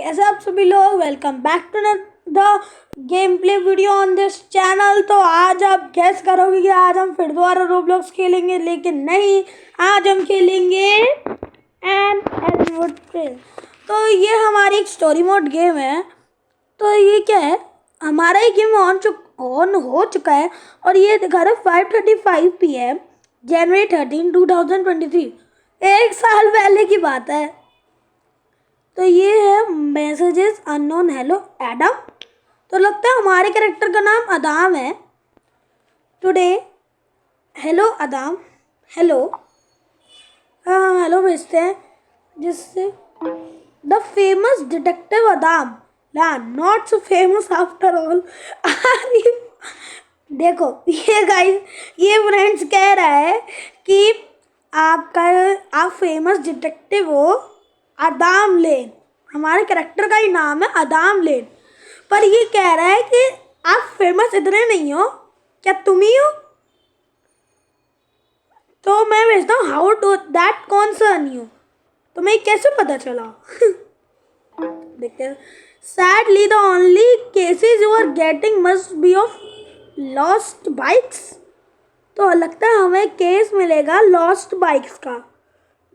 कैसे आप सभी लोग। Welcome back to the game play video on this channel. तो आज आप गैस करोगे कि आज हम फिर दोबारा रोब्लॉक्स खेलेंगे, लेकिन नहीं, आज हम खेलेंगे एडवुड ट्रेल। तो ये हमारी एक स्टोरी मोड गेम है। तो ये क्या है, हमारा ये गेम ऑन हो चुका है और ये दिखा रहा है 5:35 PM जनवरी 13, 2023। एक साल पहले की बात है। तो ये है मैसेजेस अननोन हेलो एडम। तो लगता है हमारे कैरेक्टर का नाम अदाम है। Today hello Adam, hello. हाँ, हेलो भेजते हैं जिससे the famous detective Adam, not so famous after all. देखो ये गाइस, ये फ्रेंड्स कह रहा है कि आप फेमस डिटेक्टिव हो अदाम लेन। हमारे कैरेक्टर का ही नाम है अदाम लेन, पर ये कह रहा है कि आप फेमस इतने नहीं हो, क्या तुम ही हो? तो मैं भेजता हूँ how do that concern you. तुम्हें कैसे पता चला? देखते हैं। Sadly the only cases you are getting must be of lost bikes. तो लगता है हमें केस मिलेगा लॉस्ट बाइक्स का।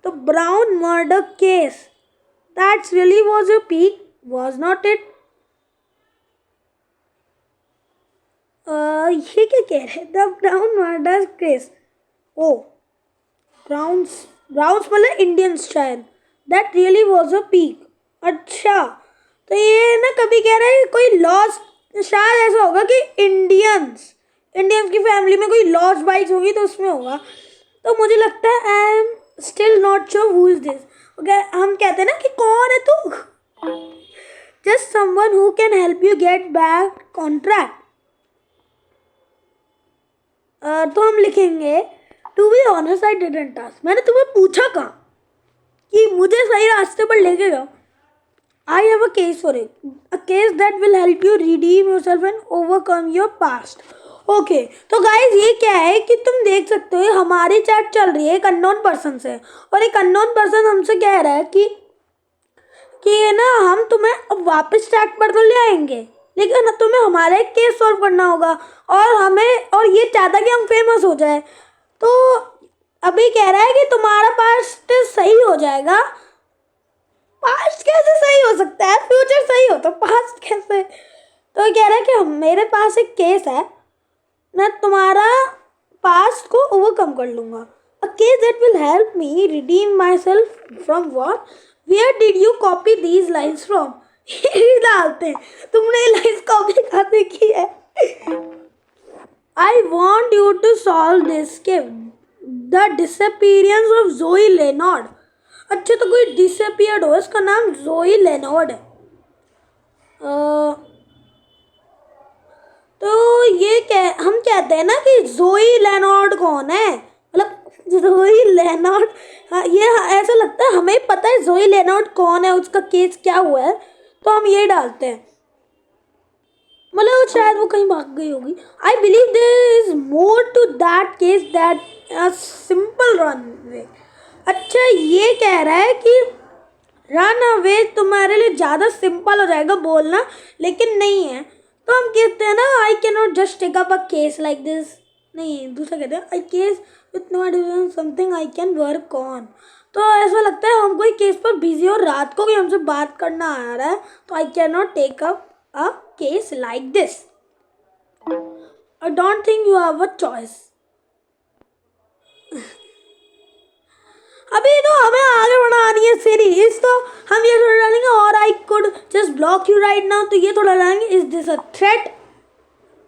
तो brown murder case, that really was a peak, was not it? ये क्या कह रहे हैं? The brown murder case, oh browns मतलब इंडियंस शायद। That really was a peak. अच्छा, तो ये ना कभी कह रहे हैं कोई लॉस्ट, शायद ऐसा होगा कि इंडियंस की फैमिली में कोई लॉस्ट बाइक्स होगी तो उसमें होगा। तो मुझे लगता है I am still not sure who is this. हम कहते हैं ना कि कौन है तू? Just someone who can help you get back contract. तो हम लिखेंगे to be honest I didn't ask. मैंने तुम्हें पूछा कहाँ कि मुझे सही रास्ते पर लेके जाओ। I have a case for it, a case that will help you redeem yourself and overcome your past. Okay, तो गाइज ये क्या है कि तुम देख सकते हो हमारी चैट चल रही है एक अननोन पर्सन से, और एक अननोन पर्सन हमसे कह रहा है कि ना हम तुम्हें वापस चैट पर तो ले आएंगे, लेकिन तुम्हें हमारा एक केस सॉल्व करना होगा और ये चाहता कि हम फेमस हो जाए। तो अभी कह रहा है कि तुम्हारा पास्ट सही हो जाएगा। पास्ट कैसे सही हो सकता है? फ्यूचर सही हो तो पास्ट कैसे? तो कह रहा है कि मेरे पास एक केस है, मैं तुम्हारा पास्ट को ओवरकम कर लूंगा। A case that will help me redeem myself from what, where did you copy these lines from. ये डालते हैं, तुमने ये लाइन्स कॉपी कहाँ से की है? I want you to solve this के the disappearance of Zoey Leonard. अच्छा, तो कोई डिसअपीयर्ड हो, इसका नाम जोई लेनॉर्ड है। तो ये हम कहते हैं ना कि जोई लेनॉर्ड कौन है, मतलब जोई लेनॉर्ड। हाँ, ये ऐसा लगता है हमें पता है जोई लेनॉर्ड कौन है, उसका केस क्या हुआ है, तो हम ये डालते हैं। मतलब शायद वो कहीं भाग गई होगी। I believe there is more to that case that a simple runaway. अच्छा, ये कह रहा है कि रन अवे तुम्हारे लिए ज़्यादा सिंपल हो जाएगा बोलना, लेकिन नहीं है। तो हम कहते हैं ना I can not just take up a case like this. नहीं, दूसरा कहते हैं I case with no decision something I can work on. तो ऐसा लगता है हम कोई केस पर बिजी हो, रात को भी हमसे बात करना आ रहा है, तो I can not take up a case like this. I don't think you have a choice. अभी तो हमें आगे बढ़ानी है सीरीज, तो हम ये थोड़ा डालेंगे और I could just block you right now. तो ये थोड़ा डालेंगे इज दिस अ थ्रेट।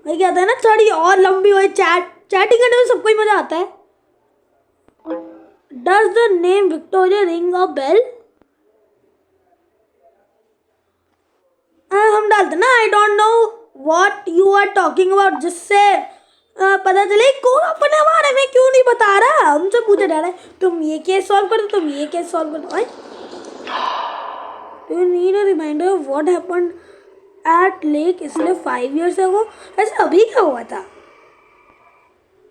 भाई कहता है ना थोड़ी और लंबी हो, चैटिंग करने में सबको ही मजा आता है। Does the name Victoria ring a bell? हम डालते ना I don't know what you are talking about, जिससे पता चले कौन अपने बारे में क्यों नहीं बता रहा। हमसे पूछा जा रहा है तुम ये केस सॉल्व कर दो, तुम ये केस सॉल्व कर दो। Do you need a reminder of what happened at lake इसलिए 5 years ago? ऐसे अभी क्या हुआ था?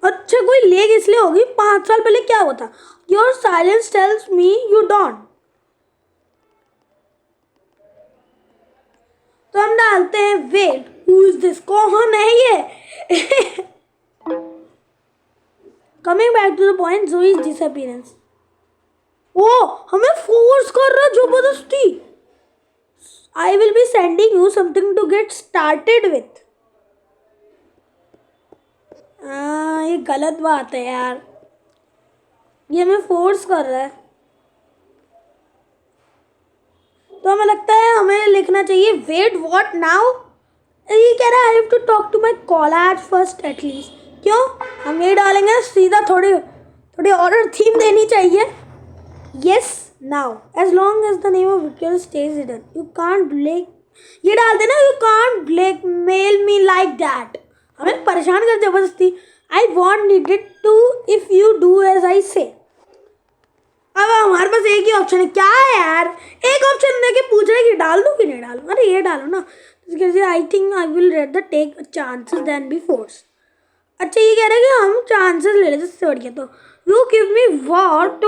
अच्छा, कोई लेक इसलिए होगी 5 साल पहले क्या हुआ था? Your silence tells me you don't. डालते हैं वेट हु इज दिस, कौन है ये? Coming back to the point, Zoey's disappearance. ओ हमें फोर्स कर रहा है जबरदस्ती। I will be sending you something to get started with. ये गलत बात है यार, ये हमें फोर्स कर रहा है। तो हमें लगता है हमें लिखना चाहिए वेट व्हाट नाउ। ये कह रहा है I have to talk to my college first at least. क्यों हम ये डालेंगे सीधा, थोड़ी थोड़ी और थीम देनी चाहिए। Yes now as long as the name of Victor stays hidden you can't black, ये डाल देना you can't blackmail me like that. हमें परेशान कर जबरदस्ती। I want needed to if you do as I say. अब हमारे पास एक ही ऑप्शन है, क्या है यार, एक ऑप्शन देके पूछ रहे कि डाल दूँ कि नहीं डालूँ। अरे ये डालो ना। I think I will read the take chances than be force. अच्छा ये कह रहे हैं कि हम चांसेस ले लेते इससे बढ़िया। तो you give me what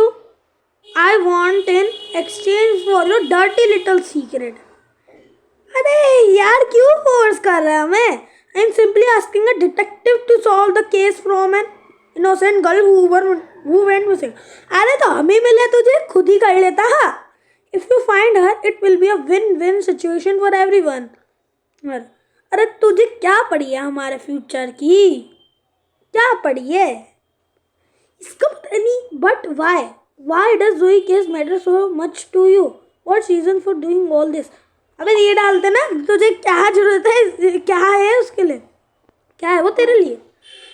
I want in exchange for your dirty little secret. अरे यार क्यों फोर्स कर रहा है हमें? I am simply asking a detective to solve the case from an innocent girl who went missing. अरे तो हम ही मिले तुझे, खुद ही कर लेता। If you find her it will be a win win situation for everyone. अरे तुझे क्या पड़ी है हमारे फ्यूचर की, क्या पड़ी है इसका पता नहीं। But why does Zoey case matter so much to you, what's reason for doing all this. अबे ये डालते ना, तुझे क्या जरूरत है, क्या है उसके लिए, क्या है वो तेरे लिए।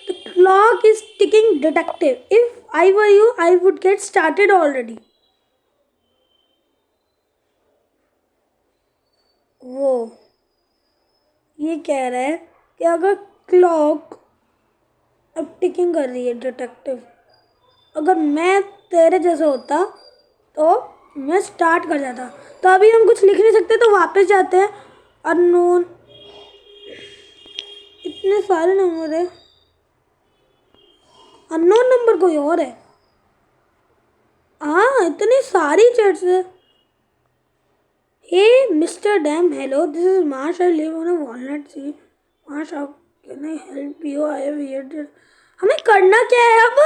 The clock is ticking detective, if I were you I would get started already. वो ये कह रहा है कि अगर क्लॉक अब टिकिंग कर रही है डिटेक्टिव, अगर मैं तेरे जैसा होता तो मैं स्टार्ट कर जाता। तो अभी हम कुछ लिख नहीं सकते तो वापस जाते हैं। अननोन, इतने सारे नंबर है, अननोन नंबर कोई और है। हाँ इतनी सारी चैट्स है। Hey mister Dam, hello this is Marsh, I live on a walnut sea. Marsh how can I help you, I have heard. हमें करना क्या है अब?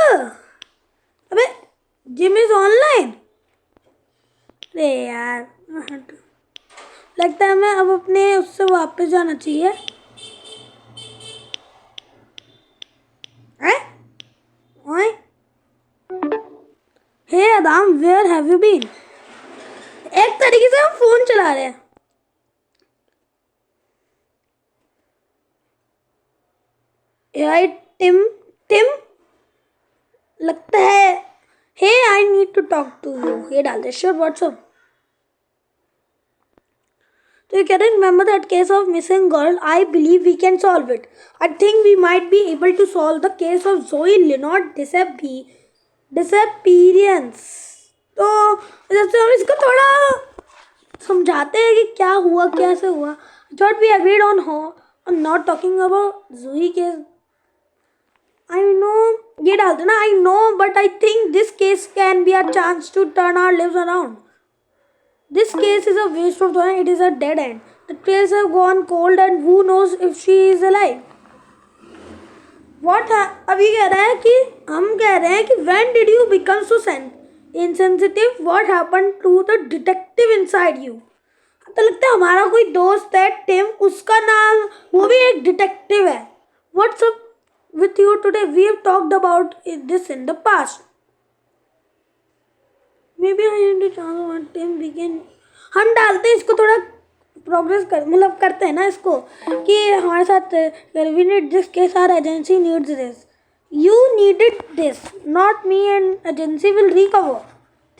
अबे जिम इज ऑनलाइन। अरे यार लगता है हमें अब अपने उससे वापस जाना चाहिए। हे अदाम, वेयर हैव यू बीन? एक तरीके से हम फोन चला रहे हैं। यार टिम टिम लगता है। Hey I need to talk to you, ये डाल दे। Sure what's up. तो you can remember that case of missing girl? I believe we can solve it. I think we might be able to solve the case of Zoe Leonard disappearance. तो जैसे हम इसको थोड़ा समझाते हैं कि क्या हुआ, कैसे हुआ। I thought we agreed on not talking about Zoe case. I know ये डाल देना। I know but I think this case can be a chance to turn our lives around. This case is a waste of time. It is a dead end. The trails have gone cold and who knows if she is alive. अभी कह रहा है कि हम कह रहे हैं कि when did you become so insensitive? What happened to the detective inside you? तो लगता है हमारा कोई दोस्त है टिम, उसका नाम, वो भी एक डिटेक्टिव है। What's up with you today? We have talked about this in the past. Maybe I need to chance one time we can, हम डालते हैं इसको थोड़ा प्रोग्रेस कर, मतलब करते हैं ना इसको कि हमारे साथ we need this case, our agency needs this, you needed this, not me, and agency will recover.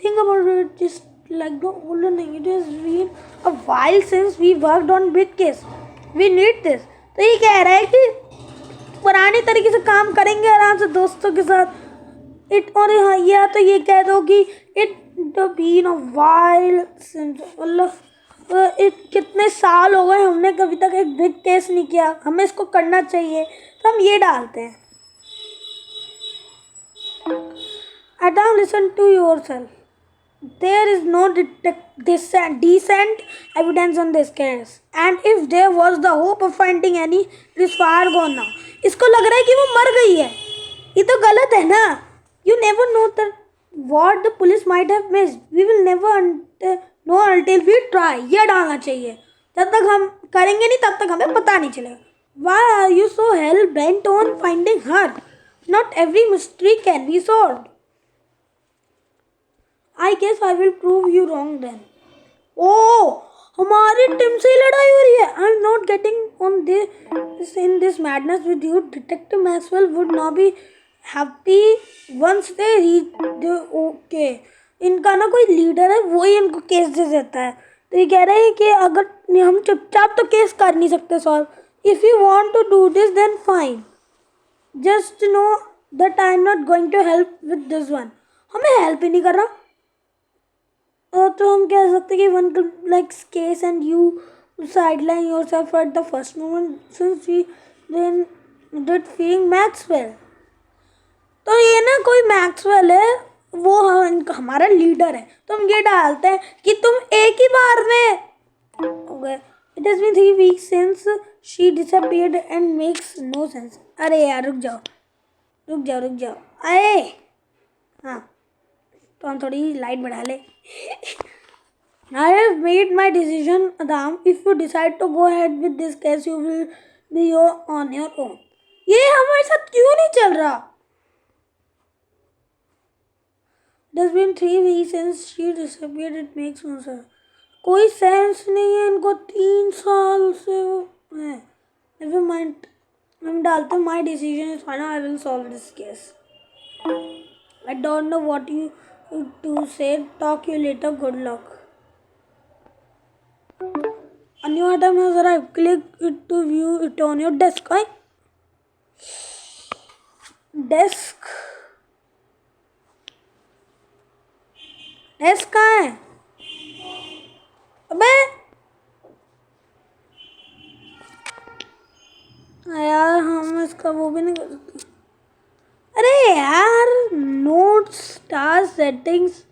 Think about it just like the older thing, it is been a while since we worked on big case, we need this. तो ये कह रहा है कि पुराने तरीके से काम करेंगे आराम से दोस्तों के साथ। इट और हाँ या तो ये कह दो कि it been a while since, मतलब कितने साल हो गए हमने कभी तक एक बिग केस नहीं किया, हमें इसको करना चाहिए। तो हम ये डालते हैं। Adam, listen to yourself. There is no decent evidence on this case, and if there was the hope of finding any, it is far gone now. इसको लग रहा है कि वो मर गई है, ये तो गलत है ना. You never know that what the police might have missed. We will never know until we try. ये डालना चाहिए. जब तक हम करेंगे नहीं तब तक हमें पता नहीं चलेगा. Why are you so hell bent on finding her? Not every mystery can be solved. I guess I will prove you wrong then. Oh, हमारी टीम से ही लड़ाई हो रही है. I'm not getting on this in this madness with you. Detective Maxwell would not be happy once they reach the okay. इनका ना कोई leader है, वो ही इनको केस दे देता है. तो ये कह रहे हैं कि अगर हम चुपचाप तो केस कर नहीं सकते solve. If you want to do this then fine. Just know that I am not going to help with this one. हमें हेल्प ही नहीं कर रहा. तो हम कह सकते कि one likes case and you sideline yourself at the first moment since we then did feeling Maxwell. तो ये ना कोई मैक्सवेल है, वो हमारा लीडर है, तो हम ये डालते हैं कि तुम एक ही बार में. It has been 3 weeks since she disappeared and makes no sense. अरे यार रुक जाओ. अरे हाँ, तो हम थोड़ी लाइट बढ़ा ले. I have made my decision, Adam. If you decide to go ahead with this case, you will be on your own. ये हमारे साथ क्यों नहीं चल रहा? It has been 3 weeks since she disappeared. It makes no sense. कोई sense नहीं है इनको, 3 साल से है. Never mind. हम डालते हैं my decision is final. I will solve this case. I don't know what you to say. Talk you later. Good luck. A new item has arrived. Click it to view it on your desk. Desk कहाँ है? अबे यार हम इसका वो भी नहीं कर सकते. अरे यार नोट्स टास्क सेटिंग्स,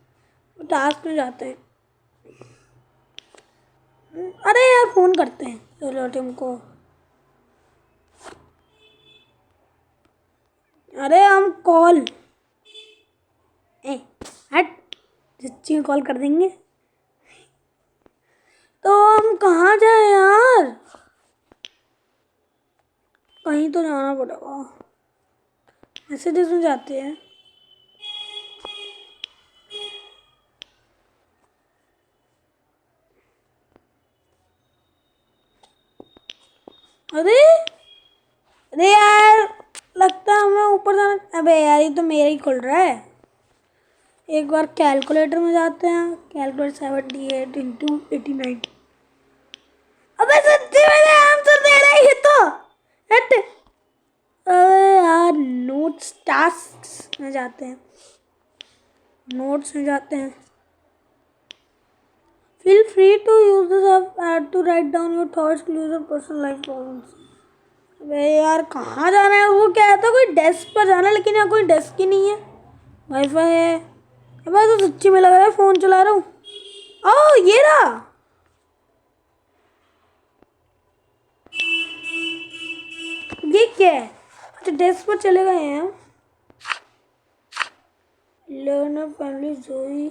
टास्क में जाते हैं. अरे यार फोन करते हैं चलो टीम को. अरे हम कॉल हट जिसकी कॉल कर देंगे. तो हम कहाँ जाए यार? कहीं तो जाना पड़ेगा. मैसेजेस में जाते हैं. अरे यार लगता है हमें ऊपर जाना. अबे यार ये तो मेरा ही खुल रहा है. एक बार कैलकुलेटर में जाते हैं. Calculate 78 into 89. अबे सच्ची में आंसर दे रहा है ये तो. हट. अरे यार नोट्स टास्क में जाते हैं. नोट्स में जाते हैं. Feel free to use this app to write down your thoughts, clues और personal life problems. अबे यार कहाँ जाना है? वो क्या था कोई डेस्क पर जाना है, लेकिन यहाँ कोई डेस्क ही नहीं है. वाईफाई है. अबे तो सच्ची में लग रहा है फ़ोन चला रहा हूँ. ओह ये रहा. ये क्या है? अच्छा डेस्क पर चले गए हैं. लियोनेट फैमिली जोई.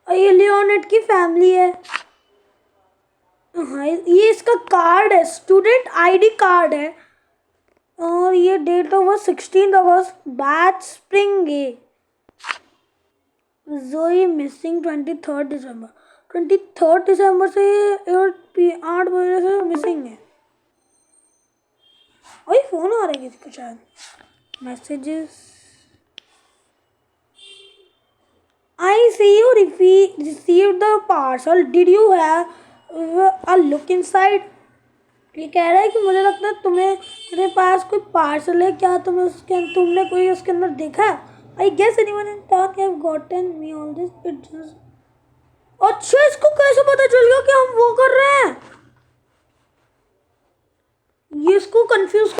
ये लियोनेट की फैमिली है. हाँ ये इसका कार्ड है, स्टूडेंट आईडी कार्ड है. और ये डेट ऑफ बर्थ 16 अगस्त. Batch spring A. Zoey missing 23 दिसंबर. 23 दिसंबर से 8 बजे से मिसिंग है. और फोन आ रहा है किसी का शायद. Messages. I see you received the parcel. Did you have a look inside? ये कह रहा है कि मुझे लगता है मेरे पास कोई पार्सल है. क्या तुमने कोई उसके अंदर देखा? I guess anyone in town have gotten me all this. अच्छा इसको कैसे पता चल गया कि हम वो कर रहे हैं? ये इसको कंफ्यूज